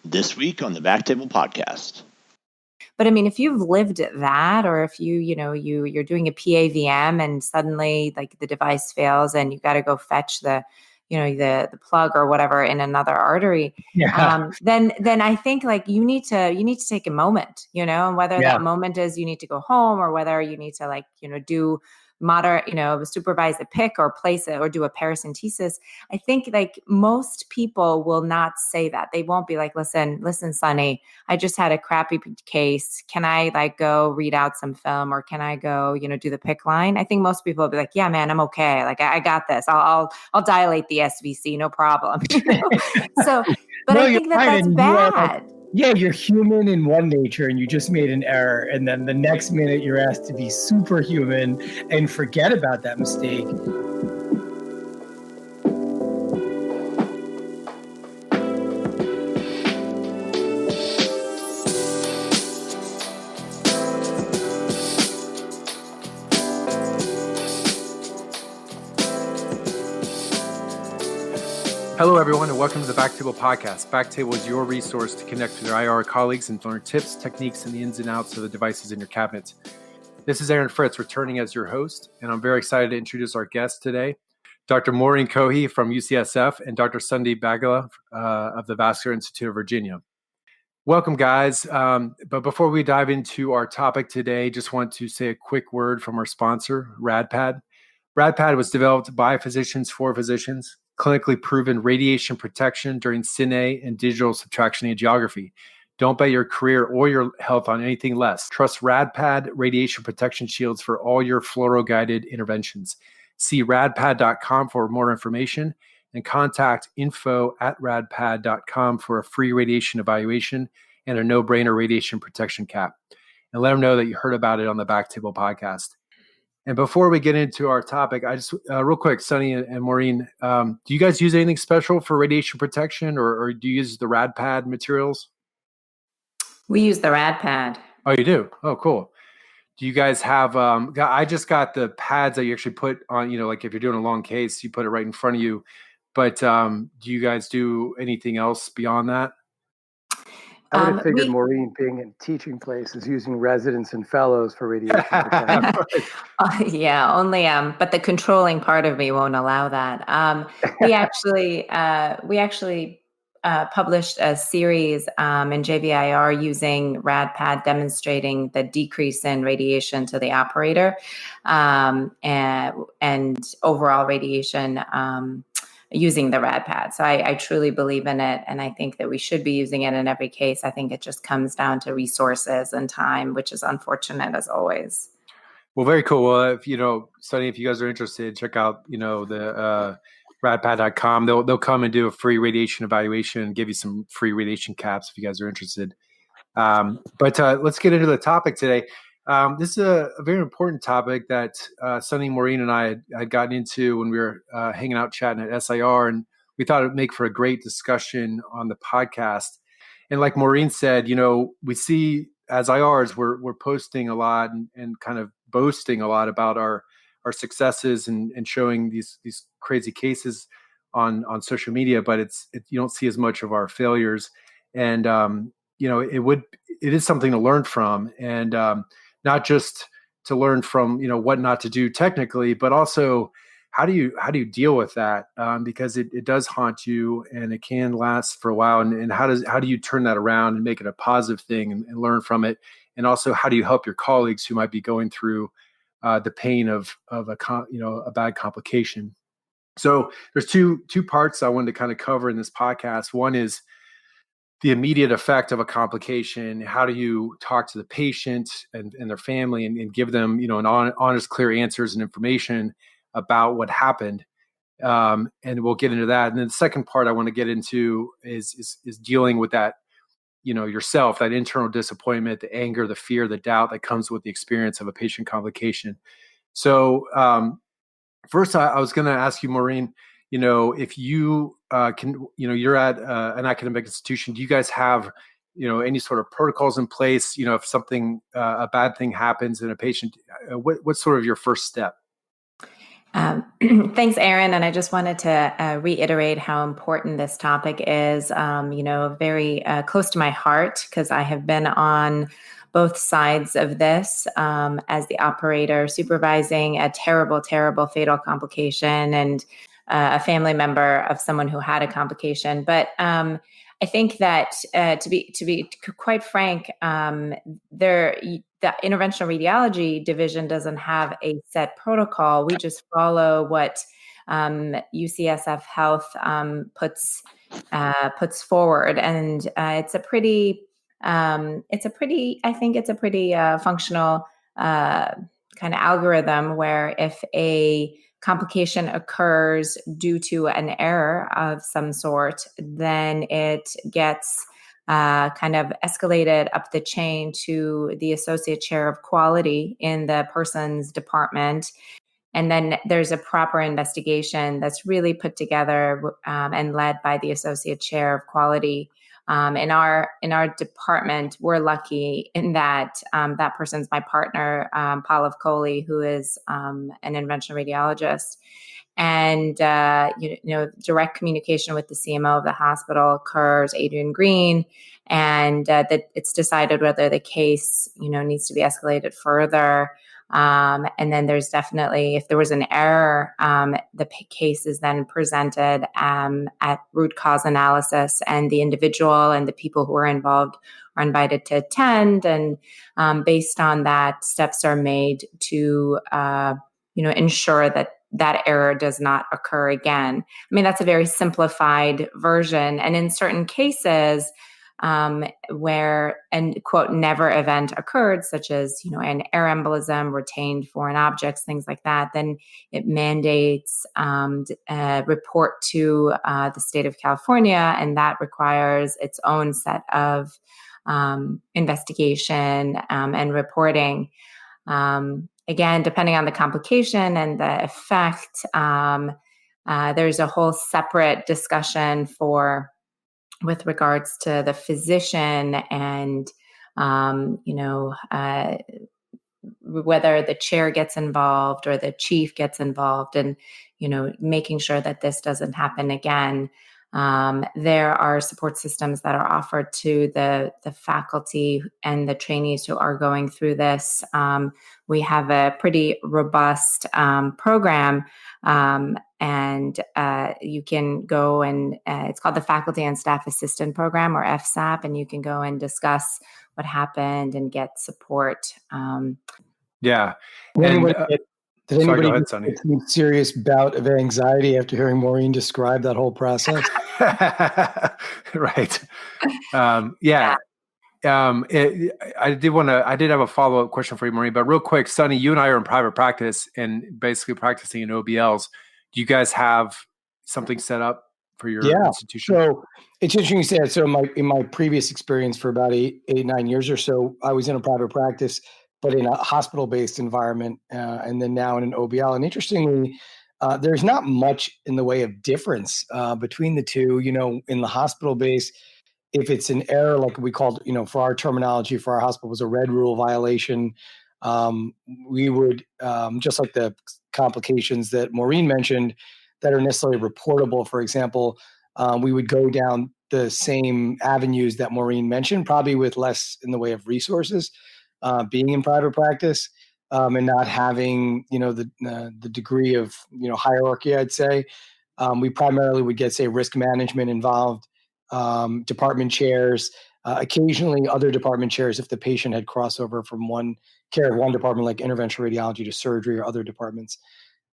This week on the BackTable podcast. But I mean, if you've lived that, or if you're doing a PAVM and suddenly like the device fails and you got to go fetch the plug or whatever in another artery, then I think like you need to take a moment, and whether that moment is you need to go home or whether you need to do supervise a pick or place it or do a paracentesis. I think like most people will not say that. They won't be like, listen, Sonny, I just had a crappy case. Can I like go read out some film or can I go, do the pick line? I think most people will be like, yeah, man, I'm okay. Like I got this. I'll dilate the SVC, no problem. So, but I think that's bad. You're human in one nature and you just made an error. And then the next minute you're asked to be superhuman and forget about that mistake. Hello, everyone, and welcome to the BackTable podcast. BackTable is your resource to connect with your IR colleagues and learn tips, techniques, and the ins and outs of the devices in your cabinet. This is Aaron Fritz returning as your host, and I'm very excited to introduce our guest today, Dr. Maureen Kohi from UCSF and Dr. Sandeep Bagla of the Vascular Institute of Virginia. Welcome, guys. But before we dive into our topic today, just want to say a quick word from our sponsor, RadPad. RadPad was developed by physicians for physicians. Clinically proven radiation protection during cine and digital subtraction angiography. Don't bet your career or your health on anything less. Trust RadPad radiation protection shields for all your fluoro-guided interventions. See radpad.com for more information and contact info@radpad.com for a free radiation evaluation and a no-brainer radiation protection cap. And let them know that you heard about it on the BackTable podcast. And before we get into our topic, I just real quick, Sonny and Maureen, do you guys use anything special for radiation protection, or do you use the RadPad materials? We use the RadPad. Oh, you do? Oh, cool. Do you guys have? I just got the pads that you actually put on. Like if you're doing a long case, you put it right in front of you. But do you guys do anything else beyond that? I would have figured Maureen, being in teaching place, is using residents and fellows for radiation protection. But the controlling part of me won't allow that. We actually published a series in JVIR using RadPad demonstrating the decrease in radiation to the operator and overall radiation using the RadPad. So I truly believe in it. And I think that we should be using it in every case. I think it just comes down to resources and time, which is unfortunate as always. Well, very cool. Well, Sonny, if you guys are interested, check out, the radpad.com. They'll come and do a free radiation evaluation and give you some free radiation caps if you guys are interested. But let's get into the topic today. This is a very important topic that Sonny, Maureen, and I had gotten into when we were hanging out chatting at SIR, and we thought it would make for a great discussion on the podcast. And like Maureen said, we see as IRs, we're posting a lot and kind of boasting a lot about our successes and showing these crazy cases on social media, but you don't see as much of our failures. And it is something to learn from, and not just to learn from, what not to do technically, but also how do you deal with that? Because it does haunt you and it can last for a while. And how do you turn that around and make it a positive thing and learn from it? And also, how do you help your colleagues who might be going through the pain of a bad complication? So there's two parts I wanted to kind of cover in this podcast. One is the immediate effect of a complication. How do you talk to the patient and their family and give them, an honest, clear answers and information about what happened? And we'll get into that. And then the second part I want to get into is dealing with that, yourself, that internal disappointment, the anger, the fear, the doubt that comes with the experience of a patient complication. So first, I was going to ask you, Maureen, if you can, you're at an academic institution, do you guys have, any sort of protocols in place? If something, a bad thing happens in a patient, what's sort of your first step? Thanks, Aaron. And I just wanted to reiterate how important this topic is, very close to my heart, because I have been on both sides of this as the operator supervising a terrible, terrible fatal complication and a family member of someone who had a complication. But I think that to be quite frank, the interventional radiology division doesn't have a set protocol. We just follow what UCSF Health puts forward, and I think it's a pretty functional kind of algorithm where if a complication occurs due to an error of some sort, then it gets kind of escalated up the chain to the associate chair of quality in the person's department. And then there's a proper investigation that's really put together and led by the associate chair of quality. In our department, we're lucky in that that person's my partner, Pallav Kohli, who is an interventional radiologist. And direct communication with the CMO of the hospital occurs, Adrian Green, and that it's decided whether the case needs to be escalated further. And then there's definitely, if there was an error, the case is then presented at root cause analysis, and the individual and the people who are involved are invited to attend. And based on that, steps are made to ensure that error does not occur again. I mean, that's a very simplified version. And in certain cases, where an quote never event occurred, such as an air embolism, retained foreign objects, things like that, then it mandates a report to the state of California, and that requires its own set of investigation and reporting. Again, depending on the complication and the effect, there's a whole separate discussion with regards to the physician and, whether the chair gets involved or the chief gets involved, and, making sure that this doesn't happen again. There are support systems that are offered to the faculty and the trainees who are going through this. We have a pretty robust program, and you can go and it's called the Faculty and Staff Assistant Program, or FSAP, and you can go and discuss what happened and get support. Yeah. Did anybody get some serious bout of anxiety after hearing Maureen describe that whole process? Right. Yeah. I did have a follow-up question for you, Maureen, but real quick, Sunny, you and I are in private practice and basically practicing in OBLs. Do you guys have something set up for your institution? So it's interesting you say that. So in my previous experience for about 9 years or so, I was in a private practice, but in a hospital-based environment, and then now in an OBL. And interestingly, there's not much in the way of difference between the two. In the hospital base, if it's an error, like we called, for our terminology, for our hospital, was a red rule violation, we would, just like the complications that Maureen mentioned that are necessarily reportable, for example, we would go down the same avenues that Maureen mentioned, probably with less in the way of resources, being in private practice, and not having, the degree of, hierarchy, I'd say. We primarily would get, say, risk management involved, department chairs, occasionally other department chairs if the patient had crossover from one department like interventional radiology to surgery or other departments.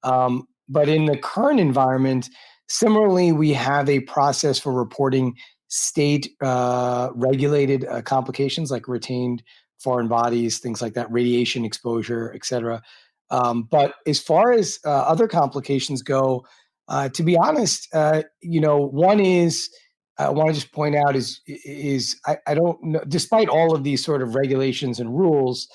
But in the current environment, similarly, we have a process for reporting state regulated complications like retained foreign bodies, things like that, radiation exposure, et cetera. But as far as other complications go, to be honest, one is, I want to just point out is I don't know, despite all of these sort of regulations and rules,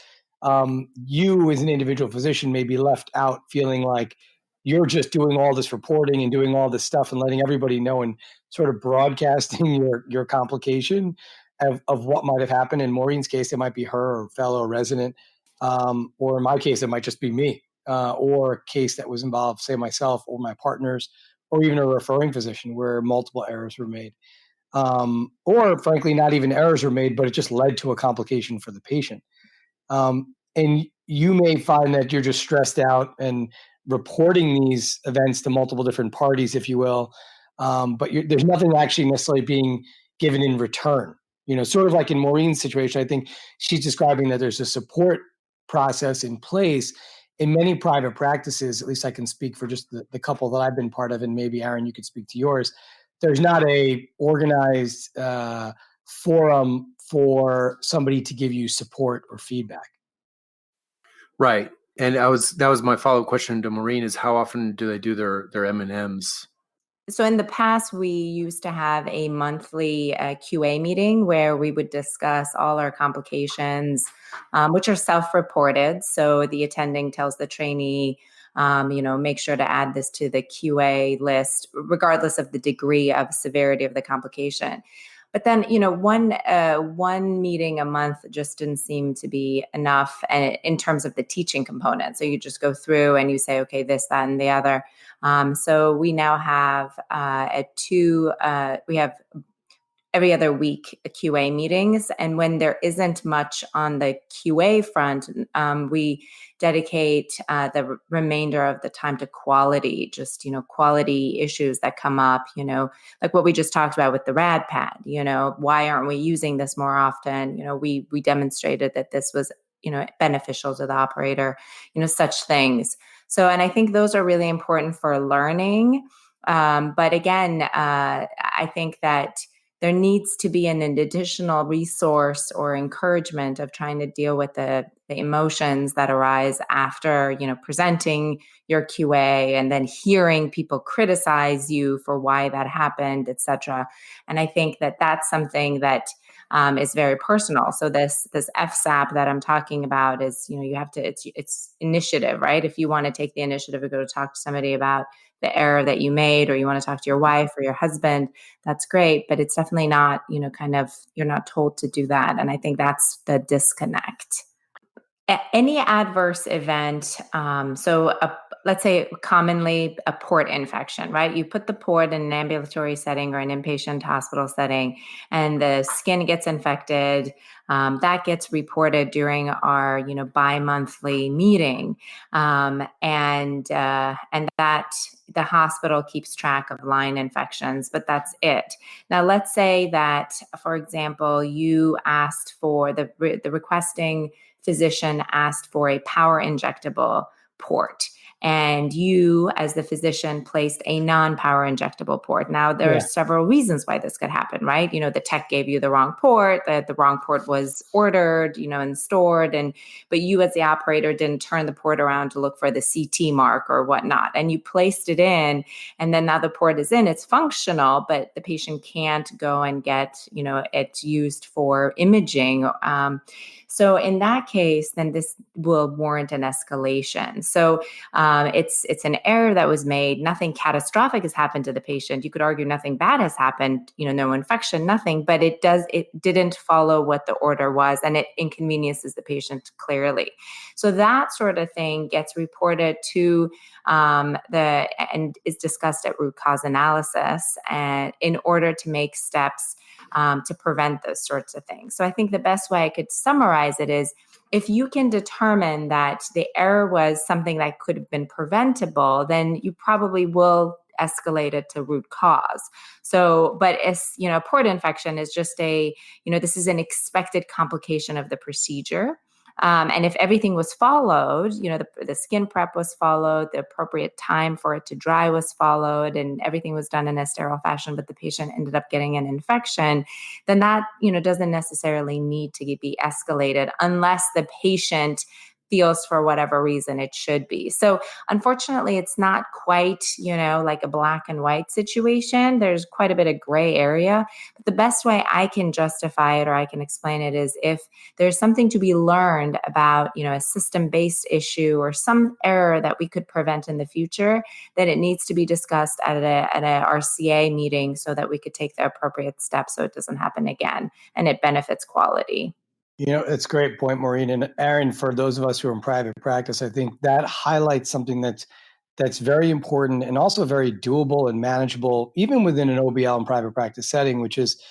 you as an individual physician may be left out feeling like you're just doing all this reporting and doing all this stuff and letting everybody know and sort of broadcasting your complication of what might have happened. In Maureen's case, it might be her or fellow resident, or in my case, it might just be me. or a case that was involved, say myself or my partners, or even a referring physician where multiple errors were made. Or frankly, not even errors were made, but it just led to a complication for the patient. And you may find that you're just stressed out and reporting these events to multiple different parties, if you will, but there's nothing actually necessarily being given in return. Sort of like in Maureen's situation, I think she's describing that there's a support process in place. In many private practices, at least I can speak for just the couple that I've been part of, and maybe Aaron, you could speak to yours. There's not a organized forum for somebody to give you support or feedback. Right. And that was my follow-up question to Maureen is how often do they do their M&Ms? So in the past, we used to have a monthly QA meeting where we would discuss all our complications, which are self-reported. So the attending tells the trainee, make sure to add this to the QA list, regardless of the degree of severity of the complication. But then, one meeting a month just didn't seem to be enough in terms of the teaching component. So you just go through and you say, okay, this, that, and the other. So we now have we have every other week QA meetings. And when there isn't much on the QA front, we dedicate the remainder of the time to quality, just, quality issues that come up, like what we just talked about with the rad pad, why aren't we using this more often? We demonstrated that this was, beneficial to the operator, such things. So, and I think those are really important for learning. But again, I think that there needs to be an additional resource or encouragement of trying to deal with the emotions that arise after, presenting your QA and then hearing people criticize you for why that happened, et cetera. And I think that that's something that is very personal. So this FSAP that I'm talking about is, you have to, it's initiative, right? If you want to take the initiative to go to talk to somebody about the error that you made, or you want to talk to your wife or your husband, that's great. But it's definitely not, you're not told to do that. And I think that's the disconnect. Any adverse event, let's say commonly a port infection, right? You put the port in an ambulatory setting or an inpatient hospital setting, and the skin gets infected. That gets reported during our, bi-monthly meeting, and that the hospital keeps track of line infections, but that's it. Now, let's say that, for example, you asked for the requesting physician asked for a power injectable port, and you, as the physician, placed a non-power injectable port. Now, there are several reasons why this could happen, right? The tech gave you the wrong port, the wrong port was ordered, and stored, but you as the operator didn't turn the port around to look for the CT mark or whatnot, and you placed it in, and then now the port is in, it's functional, but the patient can't go and get, it's used for imaging. So in that case, then this will warrant an escalation. So it's an error that was made. Nothing catastrophic has happened to the patient. You could argue nothing bad has happened, no infection, nothing, but it didn't follow what the order was, and it inconveniences the patient clearly. So that sort of thing gets reported to and is discussed at root cause analysis, and in order to make steps to prevent those sorts of things. So I think the best way I could summarize it is, if you can determine that the error was something that could have been preventable, then you probably will escalate it to root cause. So, but as port infection is just this is an expected complication of the procedure. And if everything was followed, the skin prep was followed, the appropriate time for it to dry was followed, and everything was done in a sterile fashion, but the patient ended up getting an infection, then that, doesn't necessarily need to be escalated unless the patient feels for whatever reason it should be. So unfortunately, it's not quite, like a black and white situation. There's quite a bit of gray area. But the best way I can justify it or I can explain it is if there's something to be learned about, a system-based issue or some error that we could prevent in the future, then it needs to be discussed at a RCA meeting so that we could take the appropriate steps so it doesn't happen again and it benefits quality. It's a great point, Maureen. And Aaron, for those of us who are in private practice, I think that highlights something that's very important and also very doable and manageable, even within an OBL and private practice setting, which is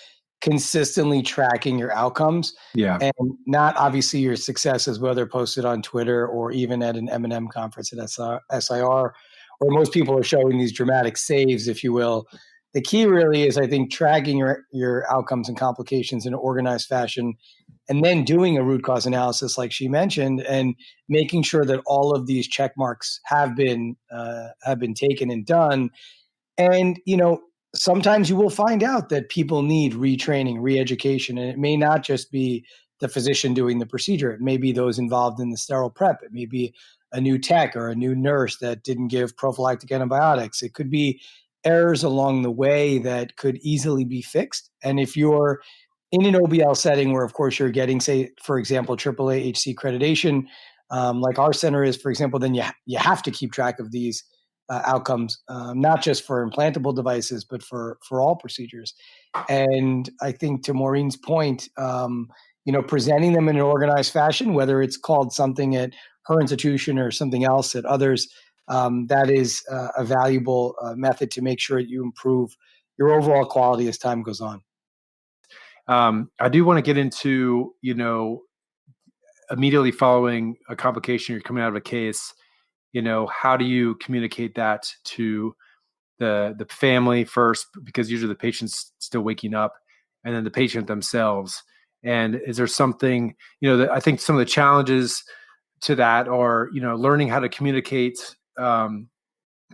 consistently tracking your outcomes. Yeah. And not obviously your successes, whether posted on Twitter or even at an M&M conference at SIR, where most people are showing these dramatic saves, if you will. The key really is, I think, tracking your outcomes and complications in an organized fashion, and then doing a root cause analysis like she mentioned, and making sure that all of these check marks have been taken and done. And, sometimes you will find out that people need retraining, re-education, and it may not just be the physician doing the procedure. It may be those involved in the sterile prep. It may be a new tech or a new nurse that didn't give prophylactic antibiotics. It could be errors along the way that could easily be fixed. And if you're in an OBL setting where, of course, you're getting, say, for example, AAA HC accreditation, like our center is, for example, then you have to keep track of these outcomes, not just for implantable devices, but for all procedures. And I think, to Maureen's point, presenting them in an organized fashion, whether it's called something at her institution or something else at others, that is a valuable method to make sure that you improve your overall quality as time goes on. I do want to get into, immediately following a complication, you're coming out of a case, how do you communicate that to the family first, because usually the patient's still waking up, and then the patient themselves. And is there something, that I think some of the challenges to that are, learning how to communicate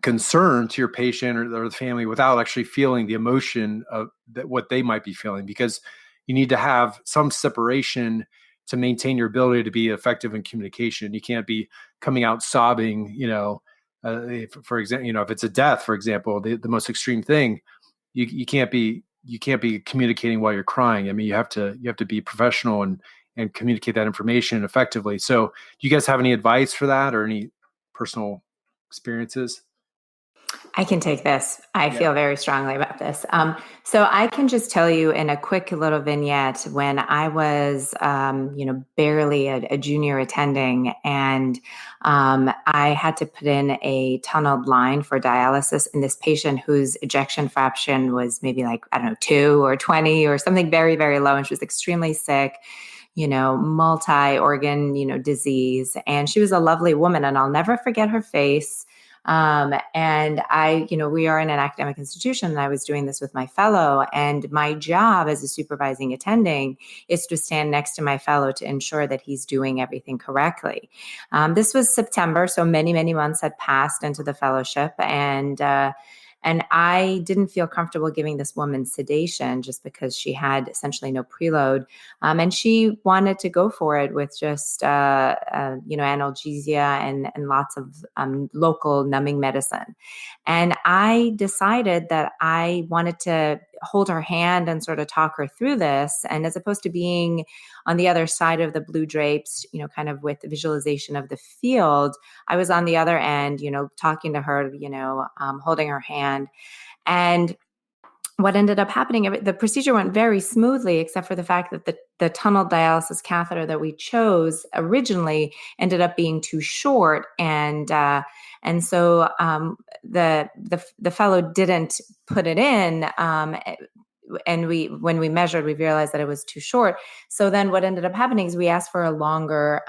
concern to your patient or the family without actually feeling the emotion of what they might be feeling, because you need to have some separation to maintain your ability to be effective in communication. You can't be coming out sobbing, for example, if it's a death, for example, the most extreme thing, you can't be communicating while you're crying. I mean, you have to be professional and communicate that information effectively. So do you guys have any advice for that or any personal experiences? I can take this. I feel very strongly about this. So I can just tell you in a quick little vignette, when I was, barely a junior attending, and I had to put in a tunneled line for dialysis in this patient whose ejection fraction was maybe 2 or 20 or something very, very low. And she was extremely sick, multi-organ, disease. And she was a lovely woman, and I'll never forget her face. And I, we are in an academic institution, and I was doing this with my fellow, and my job as a supervising attending is to stand next to my fellow to ensure that he's doing everything correctly. This was September, so many, many months had passed into the fellowship, and I didn't feel comfortable giving this woman sedation just because she had essentially no preload. And she wanted to go for it with just, analgesia and lots of local numbing medicine. And I decided that I wanted to hold her hand and sort of talk her through this. And as opposed to being on the other side of the blue drapes, kind of with the visualization of the field, I was on the other end, talking to her, holding her hand. And what ended up happening, the procedure went very smoothly, except for the fact that the tunneled dialysis catheter that we chose originally ended up being too short, and so the fellow didn't put it in. And when we measured, we realized that it was too short. So then what ended up happening is we asked for a longer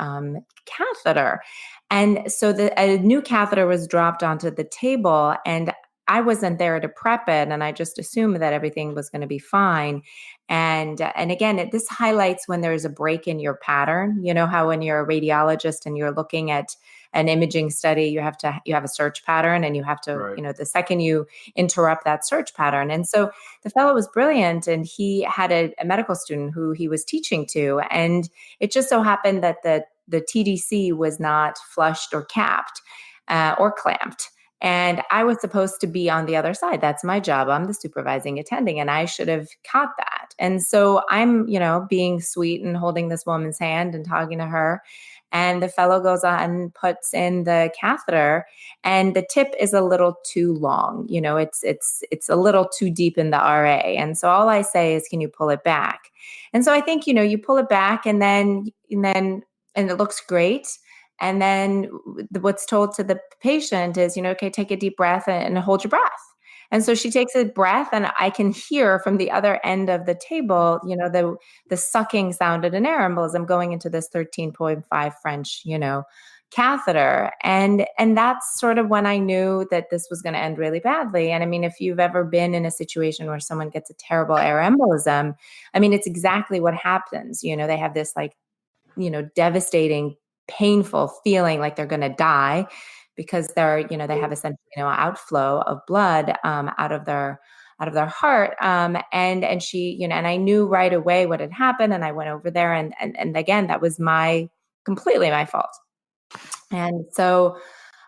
catheter. And so a new catheter was dropped onto the table, and I wasn't there to prep it, and I just assumed that everything was going to be fine. And again, this highlights when there's a break in your pattern. You know how when you're a radiologist and you're looking at an imaging study, you have a search pattern, and you have to, right. The second you interrupt that search pattern. And so the fellow was brilliant, and he had a medical student who he was teaching to, and it just so happened that the TDC was not flushed or capped or clamped. And I was supposed to be on the other side. That's my job. I'm the supervising attending, and I should have caught that. And so I'm, being sweet and holding this woman's hand and talking to her. And the fellow goes on and puts in the catheter, and the tip is a little too long. It's a little too deep in the RA. And so all I say is, can you pull it back? And so I think, you pull it back, and it looks great. And then what's told to the patient is, okay, take a deep breath and hold your breath. And so she takes a breath, and I can hear from the other end of the table, the sucking sound of an air embolism going into this 13.5 French, catheter. And that's sort of when I knew that this was going to end really badly. And I mean, if you've ever been in a situation where someone gets a terrible air embolism, I mean, it's exactly what happens. They have this devastating, painful feeling like they're going to die, because they have essentially outflow of blood out of their heart. And she, and I knew right away what had happened, and I went over there, and again, that was completely my fault. And so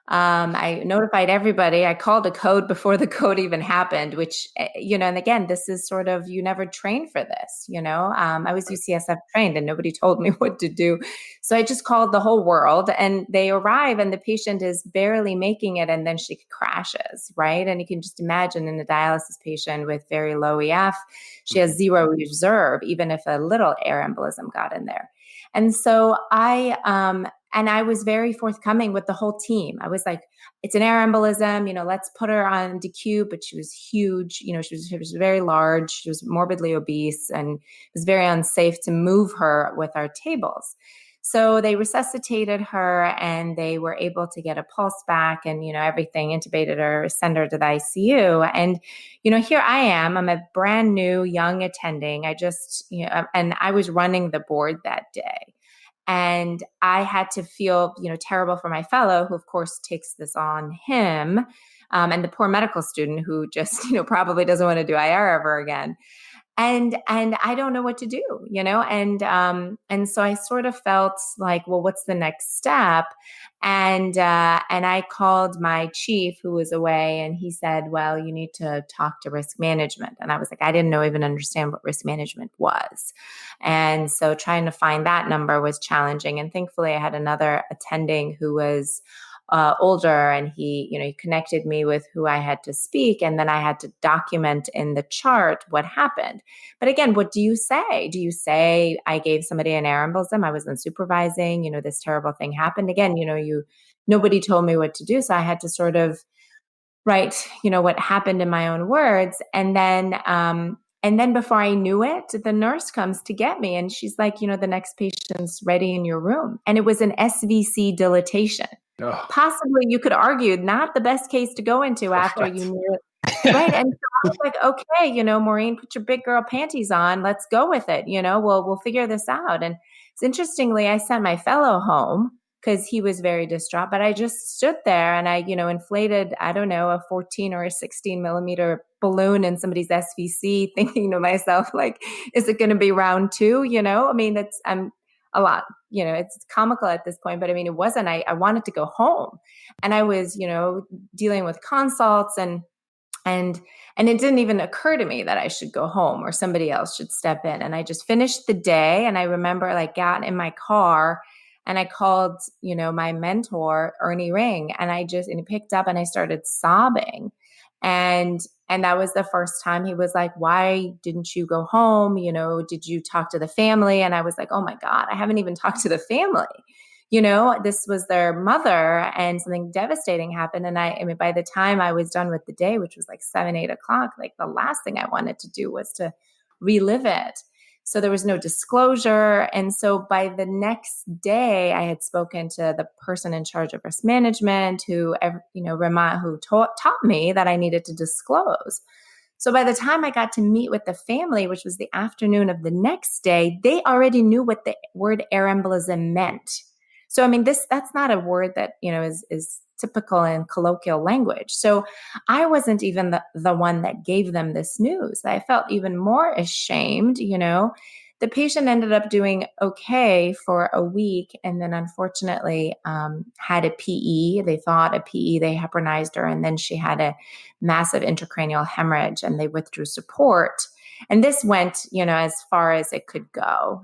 I notified everybody. I called a code before the code even happened, which, and again, this is sort of, you never train for this, I was UCSF trained, and nobody told me what to do. So I just called the whole world, and they arrive, and the patient is barely making it, and then she crashes, right? And you can just imagine, in a dialysis patient with very low EF, she has zero reserve, even if a little air embolism got in there. And so I was very forthcoming with the whole team. I was like, it's an air embolism, let's put her on DQ. But she was huge, she was very large. She was morbidly obese, and it was very unsafe to move her with our tables. So they resuscitated her, and they were able to get a pulse back, and, everything, intubated her, send her to the ICU. And, here I am, I'm a brand new young attending. I just, and I was running the board that day. And I had to feel, terrible for my fellow, who of course takes this on him, and the poor medical student who just, probably doesn't want to do IR ever again. And I don't know what to do, and so I sort of felt like, well, what's the next step? And I called my chief, who was away, and he said, well, you need to talk to risk management. And I was like, I didn't even understand what risk management was. And so trying to find that number was challenging. And thankfully I had another attending who was older, and he connected me with who I had to speak. And then I had to document in the chart what happened. But again, what do you say? Do you say, I gave somebody an air embolism, I was unsupervising, this terrible thing happened? Again, nobody told me what to do. So I had to sort of write, what happened in my own words. And then before I knew it, the nurse comes to get me, and she's like, the next patient's ready in your room. And it was an SVC dilatation. Oh. Possibly, you could argue, not the best case to go into after you knew it. Right. And so I was like, okay, Maureen, put your big girl panties on. Let's go with it. We'll figure this out. And it's interestingly, I sent my fellow home because he was very distraught, but I just stood there, and I, inflated, I don't know, a 14 or a 16 millimeter balloon in somebody's SVC, thinking to myself, like, is it going to be round 2? I mean, I'm a lot, it's comical at this point, but I mean, it wasn't. I wanted to go home, and I was, dealing with consults, and it didn't even occur to me that I should go home or somebody else should step in. And I just finished the day, and I remember, got in my car, and I called, my mentor, Ernie Ring, and he picked up, and I started sobbing. And that was the first time he was like, why didn't you go home? Did you talk to the family? And I was like, oh my God, I haven't even talked to the family. This was their mother, and something devastating happened. And I mean, by the time I was done with the day, which was 7, 8 o'clock, the last thing I wanted to do was to relive it. So there was no disclosure. And so by the next day, I had spoken to the person in charge of risk management who taught me that I needed to disclose. So by the time I got to meet with the family, which was the afternoon of the next day, they already knew what the word air embolism meant. So, I mean, that's not a word that, is typical in colloquial language. So I wasn't even the one that gave them this news. I felt even more ashamed, the patient ended up doing okay for a week, and then unfortunately had a PE. They thought a PE, they heparinized her, and then she had a massive intracranial hemorrhage, and they withdrew support. And this went, as far as it could go,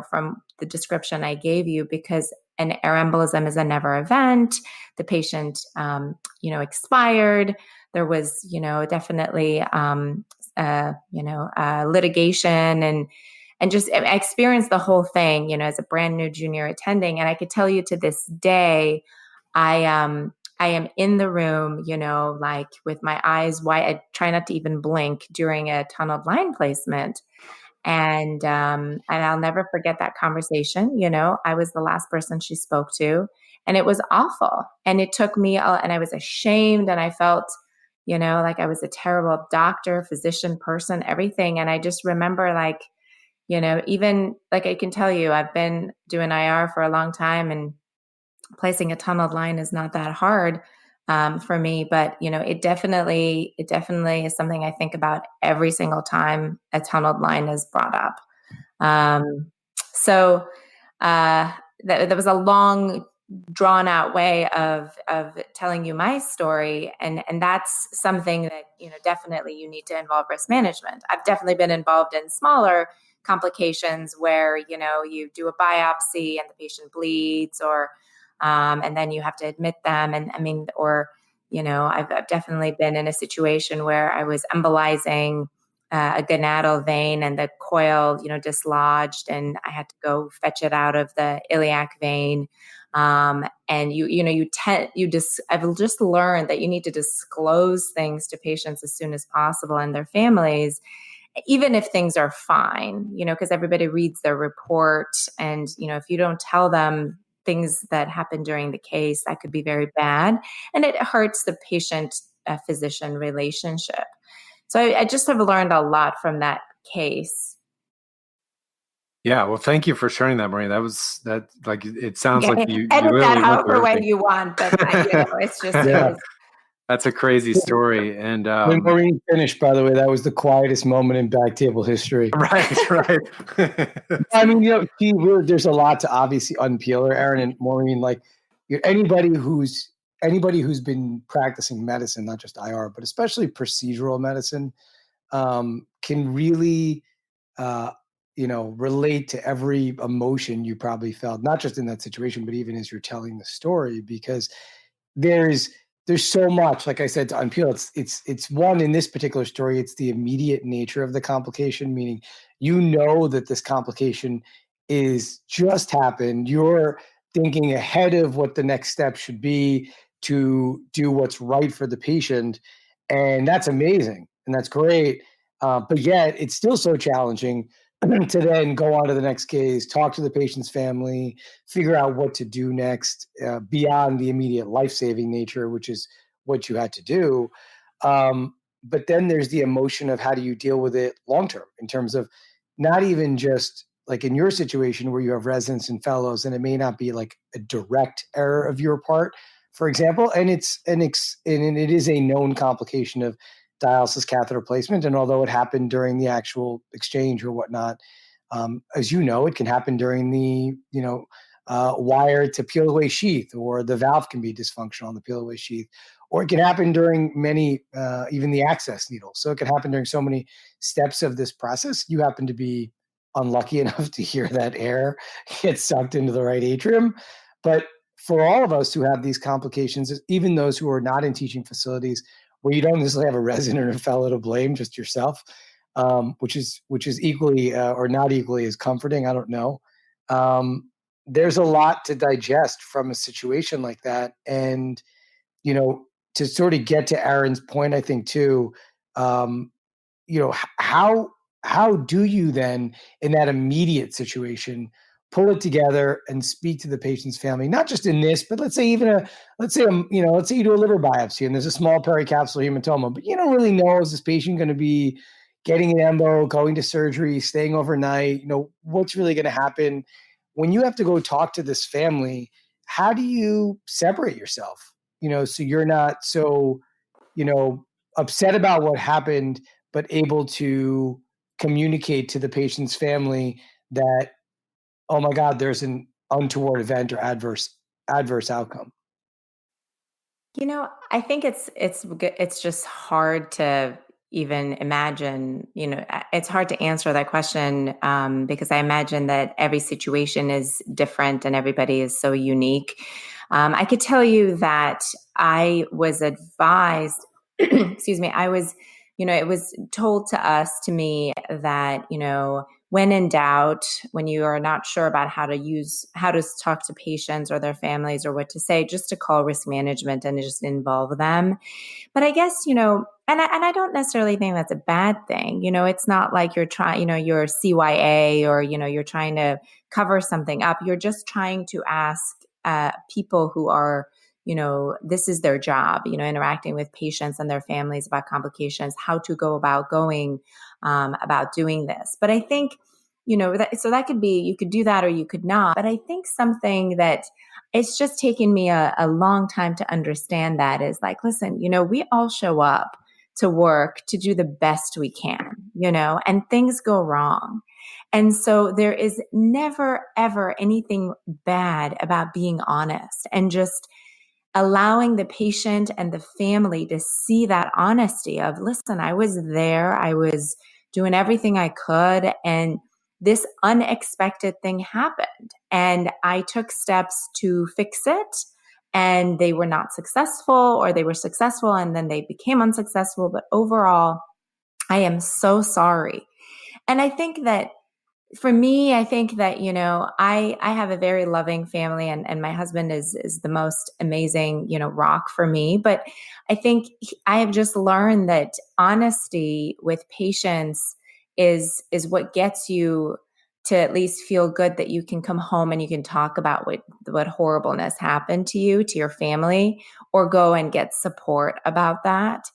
from the description I gave you, because an air embolism is a never event. The patient, expired. There was, definitely, litigation and just I experienced the whole thing, as a brand new junior attending. And I could tell you to this day, I am in the room, like with my eyes wide. I try not to even blink during a tunneled line placement. And I'll never forget that conversation. I was the last person she spoke to, and it was awful. And it took me, and I was ashamed, and I felt, like I was a terrible doctor, physician, person, everything. And I just remember, like, even like I can tell you, I've been doing IR for a long time, and placing a tunneled line is not that hard for me. But it definitely is something I think about every single time a tunneled line is brought up. So that was a long, drawn out way of telling you my story, and that's something that definitely you need to involve risk management. I've definitely been involved in smaller complications where you do a biopsy and the patient bleeds, or and then you have to admit them, and I've definitely been in a situation where I was embolizing a gonadal vein, and the coil dislodged, and I had to go fetch it out of the iliac vein. And I've just learned that you need to disclose things to patients as soon as possible and their families, even if things are fine, because everybody reads their report. And, if you don't tell them things that happened during the case, that could be very bad. And it hurts the patient-physician relationship. So I just have learned a lot from that case. Yeah, well, thank you for sharing that, Maureen. It sounds like you edit that however way you want, but it's just that's a crazy story. And when Maureen finished, by the way, that was the quietest moment in BackTable history. Right. I mean, there's a lot to obviously unpeel her, Aaron and Maureen. Like anybody who's been practicing medicine, not just IR, but especially procedural medicine, can really relate to every emotion you probably felt, not just in that situation, but even as you're telling the story, because there's so much, like I said, to unpeel. It's one, in this particular story, it's the immediate nature of the complication, meaning that this complication is just happened. You're thinking ahead of what the next step should be to do what's right for the patient. And that's amazing. And that's great. But yet it's still so challenging to then go on to the next case, talk to the patient's family, figure out what to do next beyond the immediate life-saving nature, which is what you had to do. But then there's the emotion of how do you deal with it long-term, in terms of not even just like in your situation where you have residents and fellows, and it may not be like a direct error of your part, for example, and it is a known complication of dialysis catheter placement. And although it happened during the actual exchange or whatnot, as it can happen during the, wire to peel away sheath, or the valve can be dysfunctional on the peel away sheath, or it can happen during many, even the access needle. So it can happen during so many steps of this process. You happen to be unlucky enough to hear that air get sucked into the right atrium. But for all of us who have these complications, even those who are not in teaching facilities, where you don't necessarily have a resident or a fellow to blame, just yourself, which is equally or not equally as comforting. I don't know. There's a lot to digest from a situation like that, and to sort of get to Aaron's point, I think too. How do you then, in that immediate situation, pull it together and speak to the patient's family, not just in this, but let's say you do a liver biopsy and there's a small pericapsular hematoma, but you don't really know, is this patient going to be getting an embo, going to surgery, staying overnight? What's really going to happen when you have to go talk to this family? How do you separate yourself, so you're not so, upset about what happened, but able to communicate to the patient's family that, oh my God, there's an untoward event or adverse outcome? I think it's just hard to even imagine. It's hard to answer that question because I imagine that every situation is different and everybody is so unique. I could tell you that I was advised, excuse me, it was told to me that, when in doubt, when you are not sure about how to talk to patients or their families or what to say, just to call risk management and just involve them. But I guess, and I don't necessarily think that's a bad thing. It's not like you're trying, you're CYA or, you're trying to cover something up. You're just trying to ask people who are, this is their job, interacting with patients and their families about complications, how to go about going about doing this. But I think, so that could be, you could do that or you could not. But I think something that it's just taken me a long time to understand that is like, listen, we all show up to work to do the best we can, and things go wrong. And so there is never, ever anything bad about being honest and just allowing the patient and the family to see that honesty of, listen, I was there, I was doing everything I could, and this unexpected thing happened. And I took steps to fix it, and they were not successful, or they were successful and then they became unsuccessful. But overall, I am so sorry. And I think that for me, I think that, I have a very loving family, and my husband is the most amazing, rock for me. But I think I have just learned that honesty with patients is what gets you to at least feel good that you can come home and you can talk about what horribleness happened to you, to your family, or go and get support about that.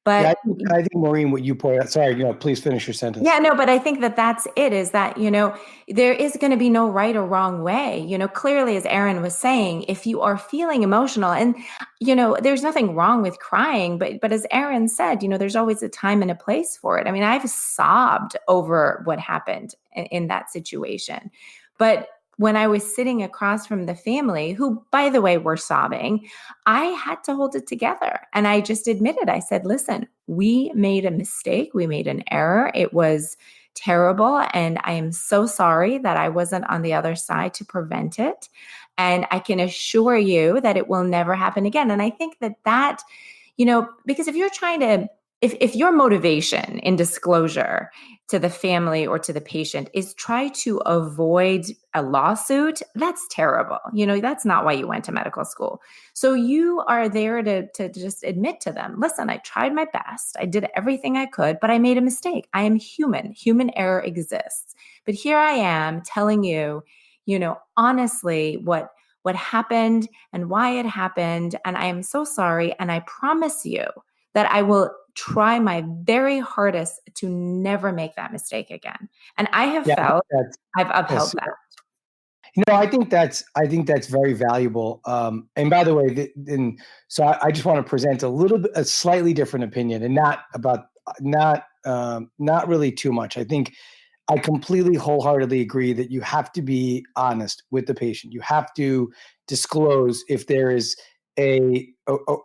But I think Maureen, what you point out, sorry, please finish your sentence. Yeah, no, but I think that's it, is that, there is going to be no right or wrong way. Clearly, as Aaron was saying, if you are feeling emotional and, there's nothing wrong with crying, but as Aaron said, there's always a time and a place for it. I mean, I've sobbed over what happened in that situation. But when I was sitting across from the family, who, by the way, were sobbing, I had to hold it together. And I just admitted, I said, listen, we made a mistake. We made an error. It was terrible. And I am so sorry that I wasn't on the other side to prevent it. And I can assure you that it will never happen again. And I think that, because if you're trying to, if your motivation in disclosure to the family or to the patient is try to avoid a lawsuit, that's terrible. That's not why you went to medical school. So you are there to just admit to them, listen, I tried my best. I did everything I could, but I made a mistake. I am human. Human error exists. But here I am telling you, honestly, what happened and why it happened. And I am so sorry. And I promise you that I will try my very hardest to never make that mistake again. And I have felt I've upheld that. I think that's very valuable. And by the way, so I just want to present a slightly different opinion, and not really too much. I think I completely wholeheartedly agree that you have to be honest with the patient. You have to disclose if there is a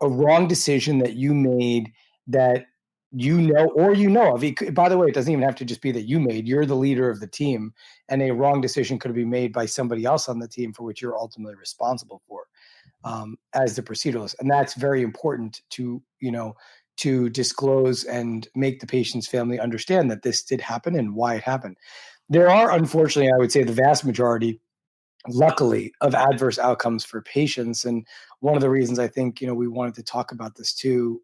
wrong decision that you made that of. By the way, it doesn't even have to just be that you made. You're the leader of the team, and a wrong decision could be made by somebody else on the team for which you're ultimately responsible for as the proceduralist. And that's very important to disclose and make the patient's family understand that this did happen and why it happened. There are, unfortunately, I would say the vast majority, luckily, of adverse outcomes for patients. And one of the reasons I think, we wanted to talk about this too,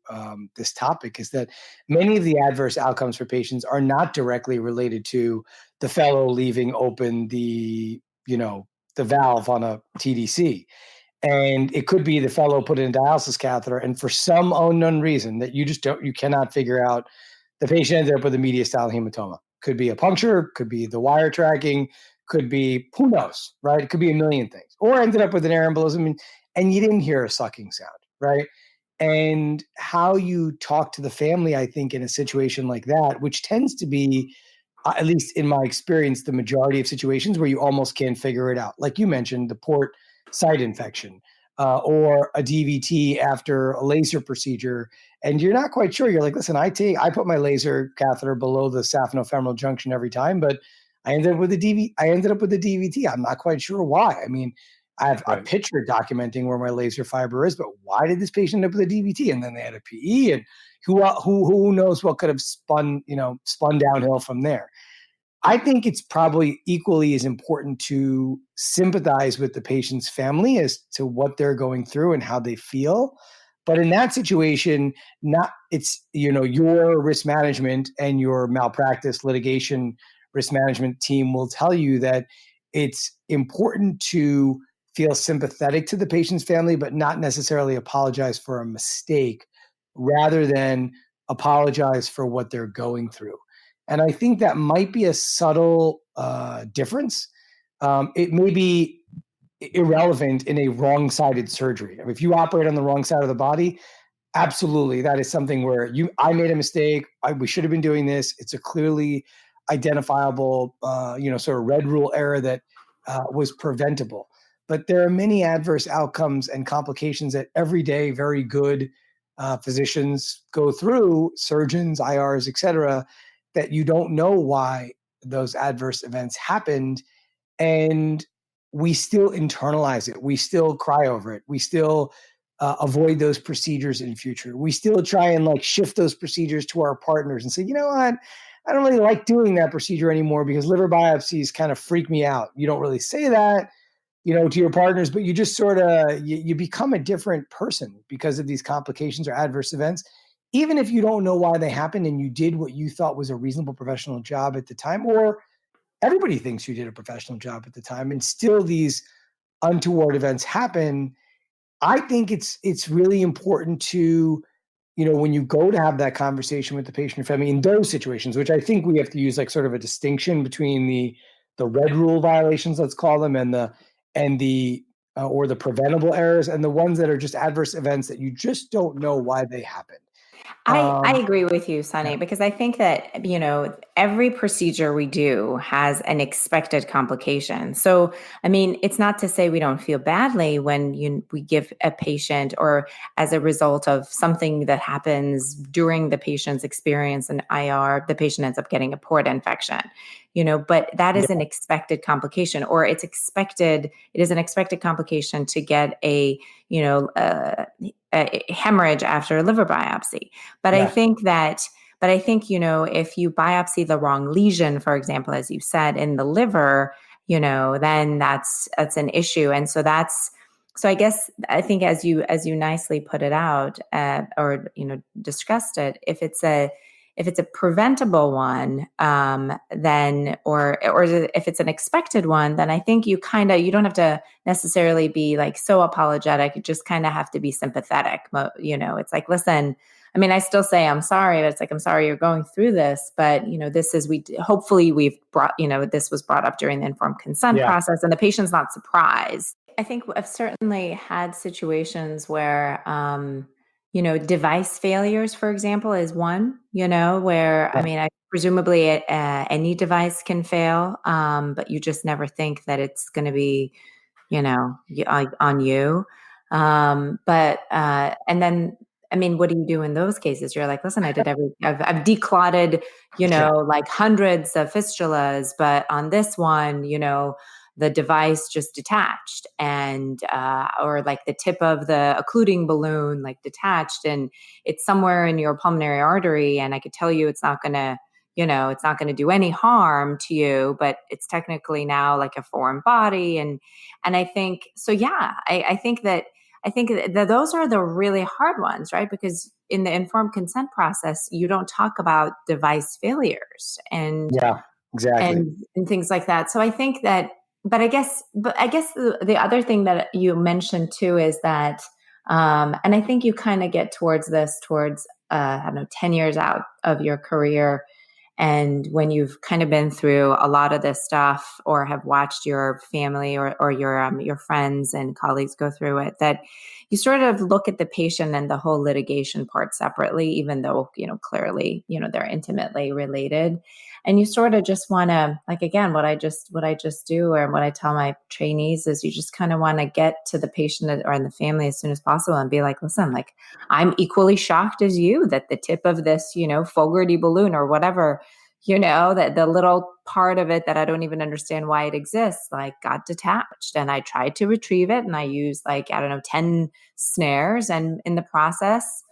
this topic, is that many of the adverse outcomes for patients are not directly related to the fellow leaving open the valve on a TDC. And it could be the fellow put in a dialysis catheter, and for some unknown reason that you cannot figure out, the patient ended up with a mediastinal hematoma. Could be a puncture, could be the wire tracking, could be, who knows, right? It could be a million things. Or ended up with an air embolism and you didn't hear a sucking sound, right? And how you talk to the family, I think, in a situation like that, which tends to be at least in my experience, the majority of situations where you almost can't figure it out. Like you mentioned, the port site infection or a DVT after a laser procedure, and you're not quite sure. You're like, listen, I put my laser catheter below the saphenofemoral junction every time, but I ended up with a DVT. I'm not quite sure why. I mean, I have a picture documenting where my laser fiber is, but why did this patient end up with a DVT? And then they had a PE, and who knows what could have spun downhill from there. I think it's probably equally as important to sympathize with the patient's family as to what they're going through and how they feel. But in that situation, it's your risk management and your malpractice litigation risk management team will tell you that it's important to feel sympathetic to the patient's family, but not necessarily apologize for a mistake, rather than apologize for what they're going through. And I think that might be a subtle difference. It may be irrelevant in a wrong-sided surgery. I mean, if you operate on the wrong side of the body, absolutely, that is something where I made a mistake. We should have been doing this. It's a clearly identifiable, sort of red rule error that was preventable. But there are many adverse outcomes and complications that every day very good physicians go through, surgeons, IRs, et cetera, that you don't know why those adverse events happened. And we still internalize it. We still cry over it. We still avoid those procedures in future. We still try and shift those procedures to our partners and say, you know what, I don't really like doing that procedure anymore because liver biopsies kind of freak me out. You don't really say that, to your partners, but you just sort of, you become a different person because of these complications or adverse events. Even if you don't know why they happened and you did what you thought was a reasonable professional job at the time, or everybody thinks you did a professional job at the time, and still these untoward events happen, I think it's really important to, when you go to have that conversation with the patient or family in those situations, which I think we have to use sort of a distinction between the red rule violations, let's call them, and the or the preventable errors, and the ones that are just adverse events that you just don't know why they happened. I agree with you, Sunny, because I think that, every procedure we do has an expected complication. So, I mean, it's not to say we don't feel badly when we give a patient, or as a result of something that happens during the patient's experience in IR, the patient ends up getting a port infection, but that is an expected complication, or it is an expected complication to get a hemorrhage after a liver biopsy. But I think, if you biopsy the wrong lesion, for example, as you said, in the liver, then that's an issue. And so I think as you nicely put it out, or discussed it, if it's a preventable one, then, or if it's an expected one, then I think you don't have to necessarily be so apologetic. You just kind of have to be sympathetic. It's like, listen, I mean, I still say I'm sorry, but it's like, I'm sorry you're going through this, but hopefully we've brought, this was brought up during the informed consent process, and the patient's not surprised. I think I've certainly had situations where, device failures, for example, is one, where, I mean, presumably any device can fail, but you just never think that it's going to be, on you. And then, I mean, what do you do in those cases? You're like, listen, I've declotted, hundreds of fistulas, but on this one, the device just detached, and or the tip of the occluding balloon detached, and it's somewhere in your pulmonary artery, and I could tell you it's not going to do any harm to you, but it's technically now a foreign body, and I think so. Yeah, I think that those are the really hard ones, right? Because in the informed consent process, you don't talk about device failures and exactly, and things like that. So I think that. But I guess the other thing that you mentioned too is that, and I think you kind of get towards, I don't know, 10 years out of your career, and when you've kind of been through a lot of this stuff, or have watched your family or your friends and colleagues go through it, that you sort of look at the patient and the whole litigation part separately, even though, clearly, they're intimately related. And you sort of just want to, like, again, what I just do, or what I tell my trainees is you just kind of want to get to the patient or the family as soon as possible and be like, listen, like, I'm equally shocked as you that the tip of this, Fogarty balloon or whatever, that the little part of it that I don't even understand why it exists, like, got detached. And I tried to retrieve it, and I used, like, I don't know, 10 snares. And in the process,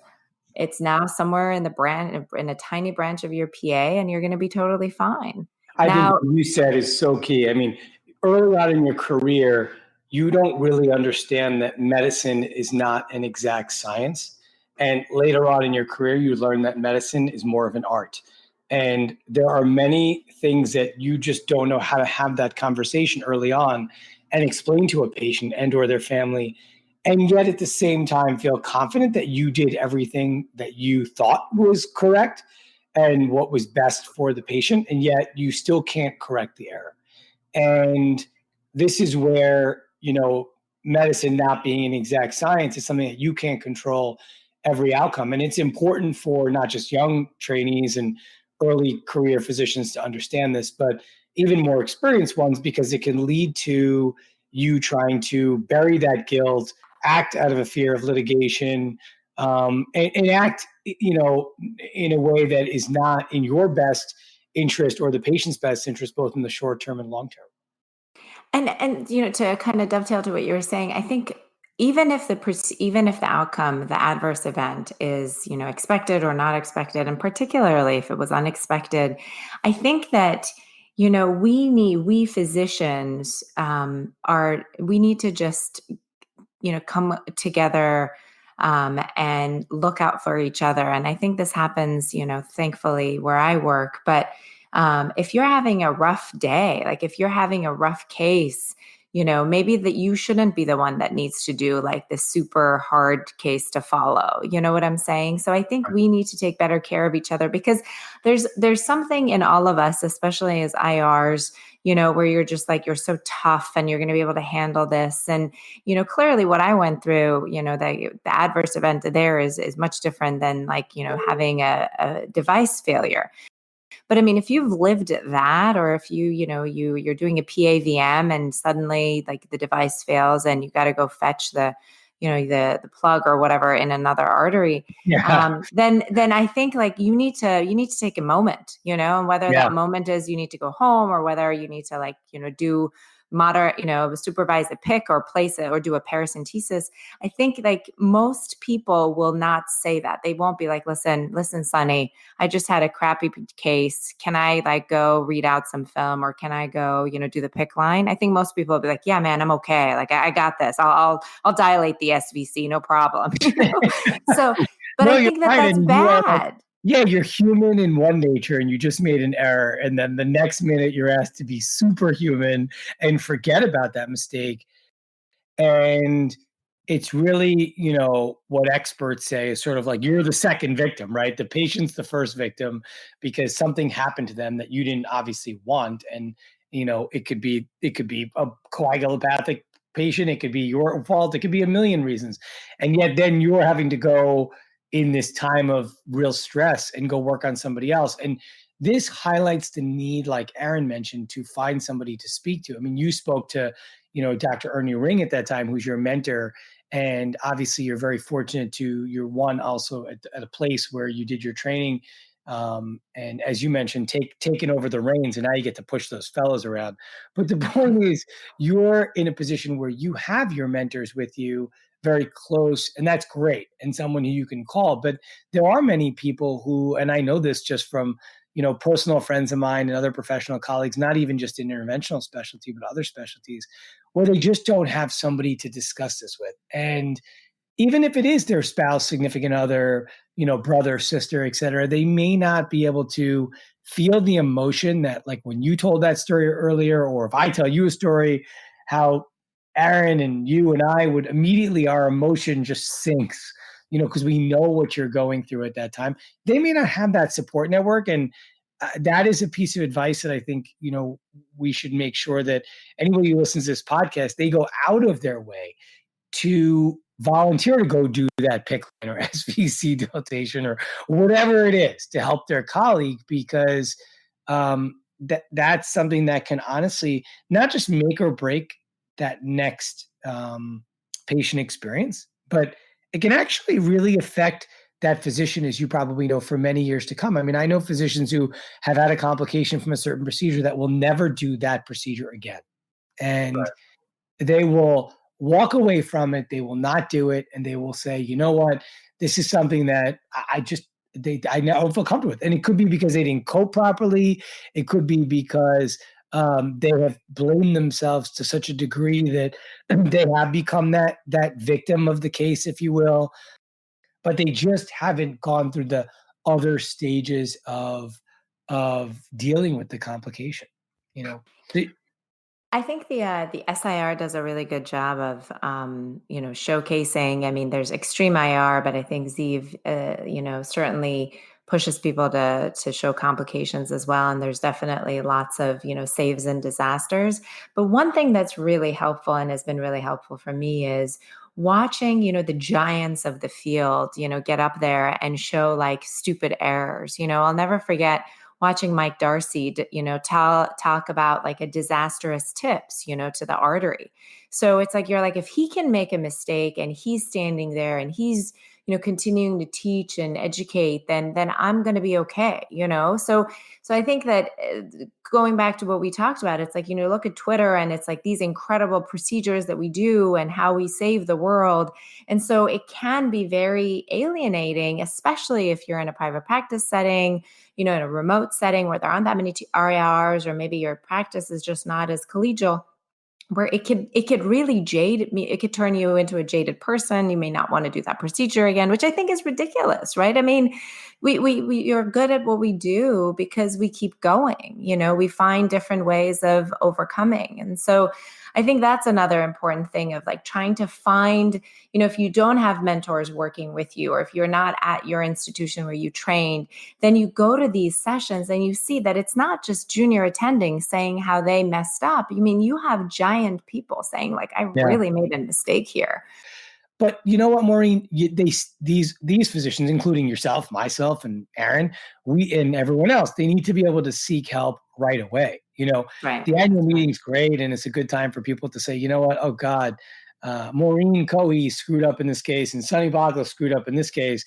it's now somewhere in a tiny branch of your PA, and you're going to be totally fine. I think what you said is so key. I mean, early on in your career, you don't really understand that medicine is not an exact science. And later on in your career, you learn that medicine is more of an art. And there are many things that you just don't know how to have that conversation early on and explain to a patient and or their family, and yet at the same time feel confident that you did everything that you thought was correct and what was best for the patient, and yet you still can't correct the error. And this is where, medicine not being an exact science is something that you can't control every outcome. And it's important for not just young trainees and early career physicians to understand this, but even more experienced ones, because it can lead to you trying to bury that guilt, act out of a fear of litigation, and act, in a way that is not in your best interest or the patient's best interest, both in the short term and long term. And to kind of dovetail to what you were saying, I think even if the outcome, the adverse event is, expected or not expected, and particularly if it was unexpected, I think that, we physicians we need to just, come together and look out for each other. And I think this happens, thankfully where I work. But if you're having a rough day, like if you're having a rough case, maybe that you shouldn't be the one that needs to do like the super hard case to follow. You know what I'm saying? So I think we need to take better care of each other, because there's something in all of us, especially as IRs, where you're just like, you're so tough and you're going to be able to handle this. And, clearly what I went through, the adverse event there is much different than like, having a device failure. But I mean, if you've lived that, or if you're doing a PAVM and suddenly like the device fails and you got to go fetch the plug or whatever in another artery, then I think like you need to take a moment, and whether that moment is you need to go home, or whether you need to do supervise a pick or place it or do a paracentesis. I think like most people will not say that. They won't be like, listen, Sonny, I just had a crappy case. Can I like go read out some film, or can I go, do the pick line? I think most people will be like, yeah, man, I'm okay. Like I got this. I'll dilate the SVC, no problem. So, but I think that's bad. You're human in one nature, and you just made an error. And then the next minute you're asked to be superhuman and forget about that mistake. And it's really, what experts say is sort of like you're the second victim, right? The patient's the first victim because something happened to them that you didn't obviously want. And, it could be a coagulopathic patient. It could be your fault. It could be a million reasons. And yet then you're having to go in this time of real stress and go work on somebody else. And this highlights the need, like Aaron mentioned, to find somebody to speak to. I mean, you spoke to, Dr. Ernie Ring at that time, who's your mentor. And obviously you're very fortunate you're one also at a place where you did your training. And as you mentioned, taking over the reins, and now you get to push those fellows around. But the point is, you're in a position where you have your mentors with you, very close, and that's great, and someone who you can call. But there are many people who, and I know this just from personal friends of mine and other professional colleagues, not even just in interventional specialty, but other specialties, where they just don't have somebody to discuss this with. And even if it is their spouse, significant other, brother, sister, et cetera, they may not be able to feel the emotion that, like when you told that story earlier, or if I tell you a story, how Aaron and you and I would immediately, our emotion just sinks, because we know what you're going through at that time. They may not have that support network. And that is a piece of advice that I think, we should make sure that anybody who listens to this podcast, they go out of their way to volunteer to go do that PICC line or SVC dilatation or whatever it is to help their colleague, because that's something that can honestly not just make or break that next patient experience, but it can actually really affect that physician, as you probably know, for many years to come. I mean, I know physicians who have had a complication from a certain procedure that will never do that procedure again. And they will walk away from it. They will not do it. And they will say, you know what, this is something that I don't feel comfortable with. And it could be because they didn't cope properly. It could be because they have blamed themselves to such a degree that they have become that victim of the case, if you will. But they just haven't gone through the other stages of dealing with the complication. I think the SIR does a really good job of showcasing. I mean, there's extreme IR, but I think Zeev certainly pushes people to show complications as well. And there's definitely lots of saves and disasters. But one thing that's really helpful and has been really helpful for me is watching the giants of the field get up there and show like stupid errors. I'll never forget watching Mike Darcy, talk about like a disastrous tips, to the artery. So it's like, you're like, if he can make a mistake and he's standing there and he's, continuing to teach and educate, then I'm going to be okay, So I think that going back to what we talked about, it's like, look at Twitter and it's like these incredible procedures that we do and how we save the world. And so it can be very alienating, especially if you're in a private practice setting, in a remote setting where there aren't that many RARs, or maybe your practice is just not as collegial, where it could really jade me. It could turn you into a jaded person. You may not want to do that procedure again, which I think is ridiculous, right? I mean, we are good at what we do because we keep going. We find different ways of overcoming, and so I think that's another important thing of like trying to find, if you don't have mentors working with you, or if you're not at your institution where you trained, then you go to these sessions and you see that it's not just junior attending saying how they messed up. I mean, you have giant people saying like, I really made a mistake here. But you know what, Maureen, these physicians, including yourself, myself, and Aaron, we and everyone else, they need to be able to seek help right away. Right. The annual meeting's great, and it's a good time for people to say, you know what, oh God, Maureen Kohi screwed up in this case, and Sandeep Bagla screwed up in this case,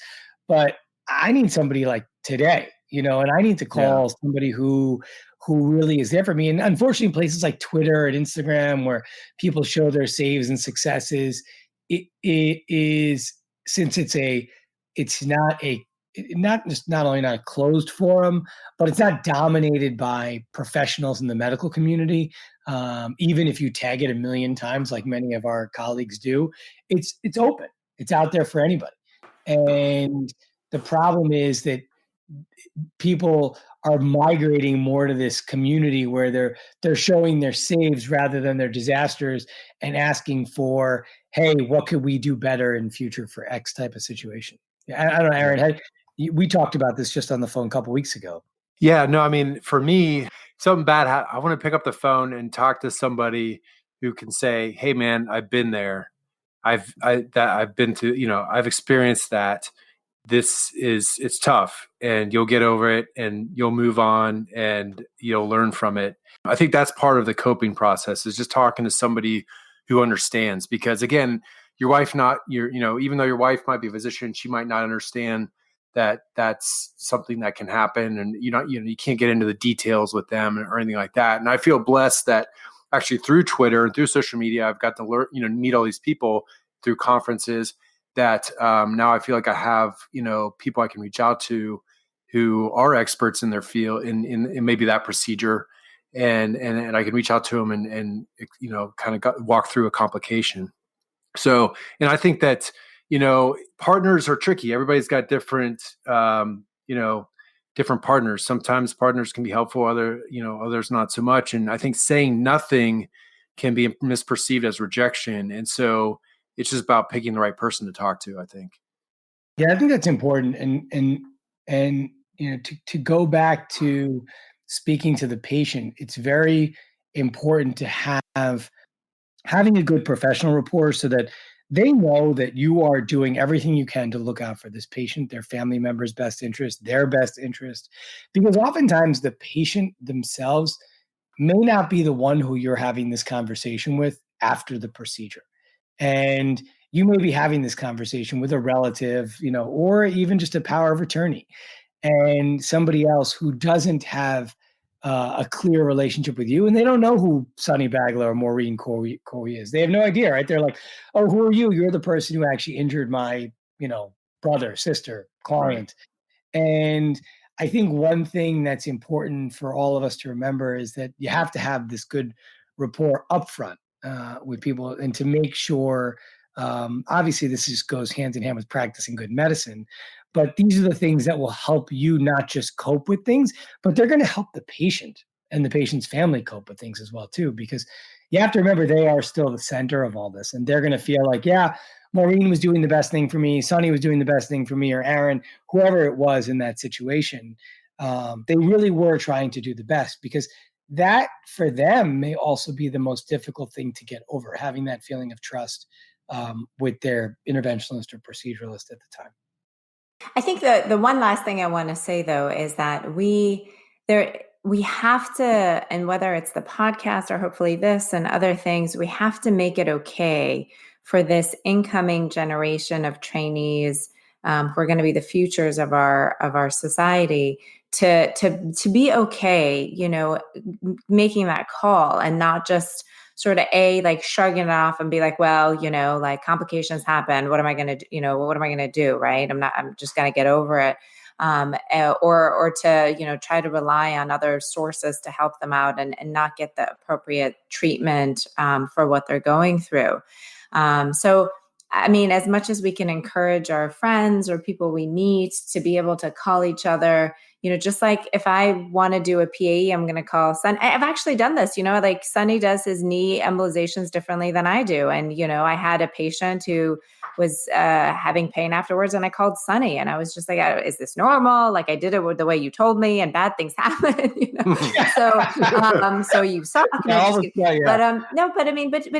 but I need somebody like today, and I need to call somebody who really is there for me. And unfortunately, places like Twitter and Instagram, where people show their saves and successes, it is, since it's not only not a closed forum, but it's not dominated by professionals in the medical community. Even if you tag it 1 million times, like many of our colleagues do, it's open. It's out there for anybody. And the problem is that people are migrating more to this community where they're showing their saves rather than their disasters, and asking for, hey, what could we do better in future for X type of situation? I don't know, Aaron, we talked about this just on the phone a couple of weeks ago. Yeah, no, I mean, for me, something bad, I want to pick up the phone and talk to somebody who can say, hey man, I've been there. I've been to, I've experienced that. It's tough, and you'll get over it, and you'll move on, and you'll learn from it. I think that's part of the coping process, is just talking to somebody who understands, because again, your wife, even though your wife might be a physician, she might not understand that that's something that can happen, and you can't get into the details with them or anything like that. And I feel blessed that actually through Twitter and through social media, I've got to learn, meet all these people through conferences, that now I feel like I have, people I can reach out to who are experts in their field in maybe that procedure, and I can reach out to them and kind of walk through a complication. So, and I think that, partners are tricky. Everybody's got different, different partners. Sometimes partners can be helpful, others not so much. And I think saying nothing can be misperceived as rejection. And so it's just about picking the right person to talk to, I think. Yeah, I think that's important. And to go back to speaking to the patient, it's very important to having a good professional rapport, so that they know that you are doing everything you can to look out for this patient, their family member's best interest, their best interest, because oftentimes the patient themselves may not be the one who you're having this conversation with after the procedure. And you may be having this conversation with a relative, or even just a power of attorney, and somebody else who doesn't have a clear relationship with you, and they don't know who Sandeep Bagla or Maureen Kohi is. They have no idea, right? They're like, "Oh, who are you? You're the person who actually injured my, brother, sister, client." Right. And I think one thing that's important for all of us to remember is that you have to have this good rapport upfront with people, and to make sure. Obviously, this just goes hand in hand with practicing good medicine. But these are the things that will help you not just cope with things, but they're going to help the patient and the patient's family cope with things as well, too, because you have to remember they are still the center of all this. And they're going to feel like, yeah, Maureen was doing the best thing for me. Sonny was doing the best thing for me, or Aaron, whoever it was in that situation. They really were trying to do the best, because that for them may also be the most difficult thing to get over, having that feeling of trust with their interventionalist or proceduralist at the time. I think the one last thing I want to say, though, is that we have to, and whether it's the podcast or hopefully this and other things, we have to make it okay for this incoming generation of trainees who are going to be the futures of our society to be okay, making that call, and not just sort of like shrugging it off and be like, well, like complications happen. What am I going to do? What am I going to do? Right. I'm just going to get over it. Or to, try to rely on other sources to help them out and not get the appropriate treatment for what they're going through. So, I mean, as much as we can encourage our friends or people we meet to be able to call each other, just like if I want to do a PAE, I'm going to call Sonny. I've actually done this, like Sonny does his knee embolizations differently than I do. And, I had a patient who was having pain afterwards, and I called Sonny, and I was just like, is this normal? Like, I did it with the way you told me, and bad things happen, so you suck. But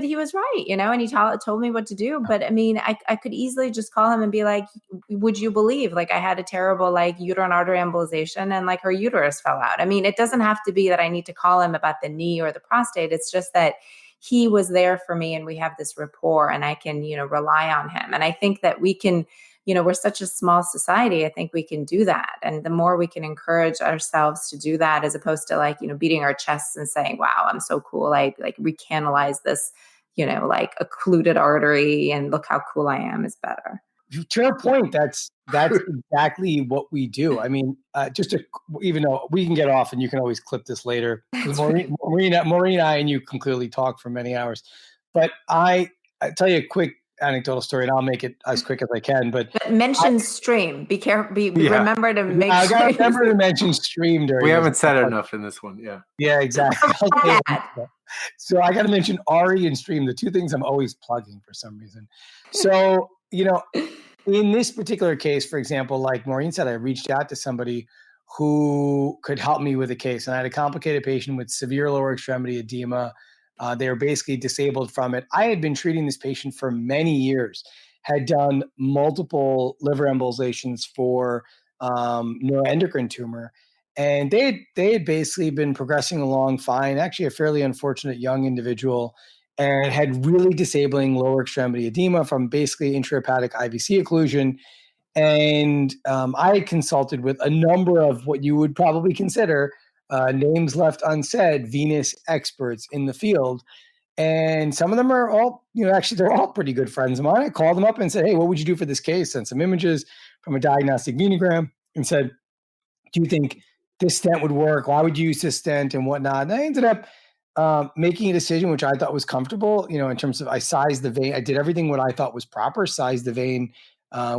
he was right, and he told me what to do. But I mean, I could easily just call him and be like, would you believe, like, I had a terrible, like, uterine artery embolization, and like her uterus fell out. I mean, it doesn't have to be that I need to call him about the knee or the prostate. It's just that he was there for me, and we have this rapport, and I can, rely on him. And I think that we can, we're such a small society. I think we can do that. And the more we can encourage ourselves to do that, as opposed to like, beating our chests and saying, wow, I'm so cool. I like recanalize this, like occluded artery, and look how cool I am, is better. To your point, that's exactly what we do. I mean, even though we can get off, and you can always clip this later, Maureen and I and you can clearly talk for many hours. But I tell you a quick anecdotal story, and I'll make it as quick as I can. But mention stream. Be careful. Remember to make. I got to remember to mention stream during. We haven't said enough in this one. Yeah. Yeah, exactly. So I got to mention Ari and stream, the two things I'm always plugging for some reason. So in this particular case, for example, like Maureen said, I reached out to somebody who could help me with a case. And I had a complicated patient with severe lower extremity edema. They were basically disabled from it. I had been treating this patient for many years, had done multiple liver embolizations for neuroendocrine tumor. And they had basically been progressing along fine, actually a fairly unfortunate young individual, and had really disabling lower extremity edema from basically intrahepatic IVC occlusion. And I had consulted with a number of what you would probably consider names left unsaid, venous experts in the field. And some of them are all, actually they're all pretty good friends of mine. I called them up and said, hey, what would you do for this case? Sent some images from a diagnostic venogram and said, do you think this stent would work? Why would you use this stent and whatnot? And I ended up making a decision, which I thought was comfortable, in terms of I sized the vein. I did everything what I thought was proper, sized the vein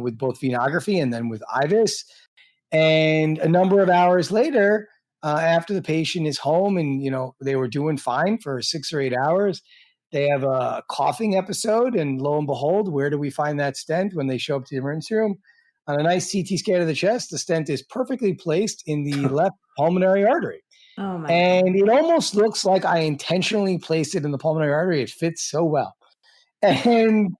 with both venography and then with IVUS. And a number of hours later, after the patient is home and, they were doing fine for 6 or 8 hours, they have a coughing episode. And lo and behold, where do we find that stent when they show up to the emergency room? On a nice CT scan of the chest, the stent is perfectly placed in the left pulmonary artery. Oh my and God. It almost looks like I intentionally placed it in the pulmonary artery. It fits so well. And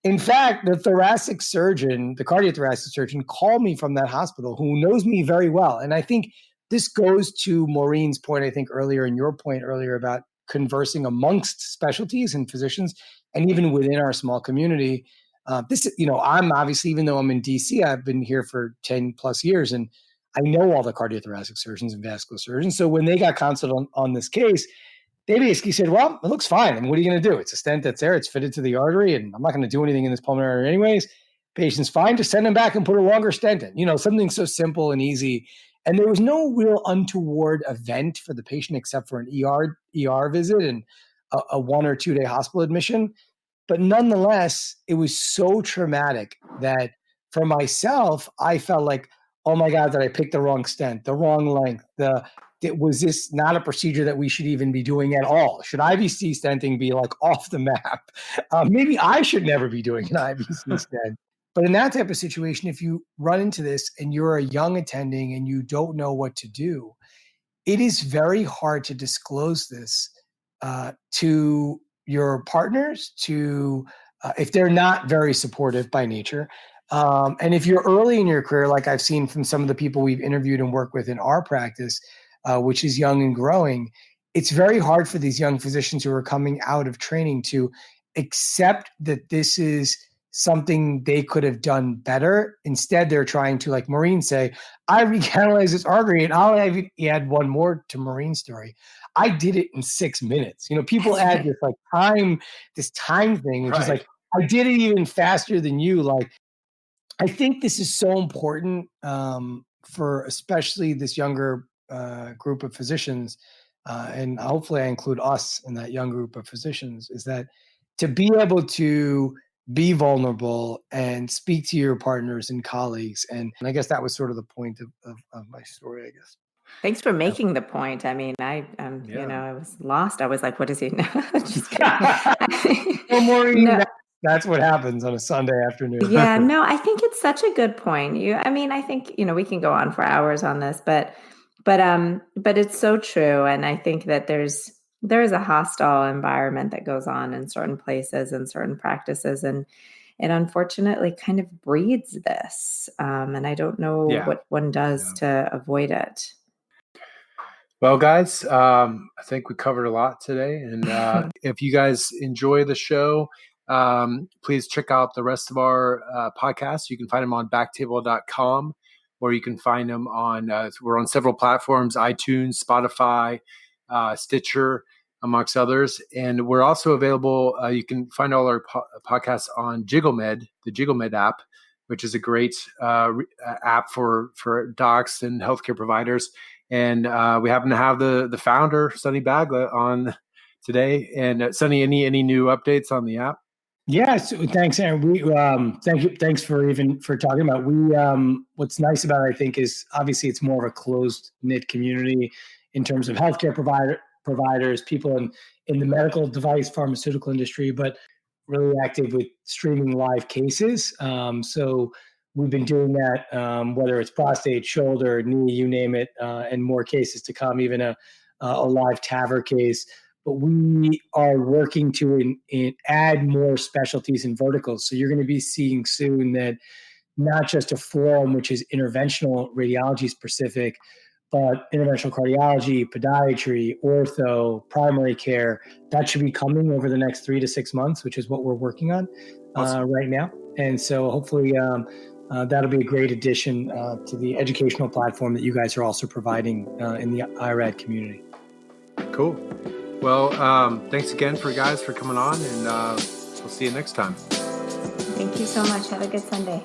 In fact, the thoracic surgeon, the cardiothoracic surgeon, called me from that hospital, who knows me very well. And I think this goes to Maureen's point, I think earlier, and your point earlier about conversing amongst specialties and physicians, and even within our small community. I'm obviously, even though I'm in DC, I've been here for 10 plus years, and I know all the cardiothoracic surgeons and vascular surgeons. So when they got consulted on this case, they basically said, well, it looks fine. I mean, what are you going to do? It's a stent that's there. It's fitted to the artery, and I'm not going to do anything in this pulmonary artery anyways. Patient's fine. Just send them back and put a longer stent in. Something so simple and easy. And there was no real untoward event for the patient except for an ER visit and a 1 or 2 day hospital admission. But nonetheless, it was so traumatic that for myself, I felt like, oh my God, that I picked the wrong stent, the wrong length. Was this not a procedure that we should even be doing at all? Should IVC stenting be like off the map? Maybe I should never be doing an IVC stent. But in that type of situation, if you run into this and you're a young attending and you don't know what to do, it is very hard to disclose this to your partners, if they're not very supportive by nature. And if you're early in your career, like I've seen from some of the people we've interviewed and worked with in our practice, which is young and growing, it's very hard for these young physicians who are coming out of training to accept that this is something they could have done better. Instead, they're trying to, like Maureen say, I recanalize this artery, and I'll add one more to Maureen's story. I did it in 6 minutes. People add this time thing, which is like, I did it even faster than you. Like, I think this is so important for especially this younger group of physicians, and hopefully I include us in that young group of physicians, is that to be able to be vulnerable and speak to your partners and colleagues. And I guess that was sort of the point of my story, I guess. Thanks for making the point. I mean, I was lost. I was like, what is he? Just kidding. Well, Maureen, that's what happens on a Sunday afternoon. Yeah, no, I think it's such a good point. I think, we can go on for hours on this, but it's so true. And I think that there is a hostile environment that goes on in certain places and certain practices, and it unfortunately kind of breeds this. And I don't know what one does to avoid it. Well, guys, I think we covered a lot today. And if you guys enjoy the show, please check out the rest of our podcasts. You can find them on BackTable.com, or you can find them on, we're on several platforms, iTunes, Spotify, Stitcher, amongst others. And we're also available, you can find all our podcasts on JiggleMed, the JiggleMed app, which is a great app for docs and healthcare providers. And we happen to have the founder, Sandeep Bagla, on today. And Sunny, any new updates on the app? Yes, thanks, Aaron. We thanks for talking about. What's nice about it, I think, is obviously it's more of a closed knit community in terms of healthcare providers, people in the medical device pharmaceutical industry, but really active with streaming live cases. So we've been doing that, whether it's prostate, shoulder, knee, you name it, and more cases to come, even a live TAVR case. But we are working to add more specialties and verticals. So you're going to be seeing soon that not just a forum, which is interventional radiology specific, but interventional cardiology, podiatry, ortho, primary care, that should be coming over the next 3 to 6 months, which is what we're working on right now. And so hopefully that'll be a great addition to the educational platform that you guys are also providing in the IRAD community. Cool. Well, thanks again for coming on, and we'll see you next time. Thank you so much. Have a good Sunday.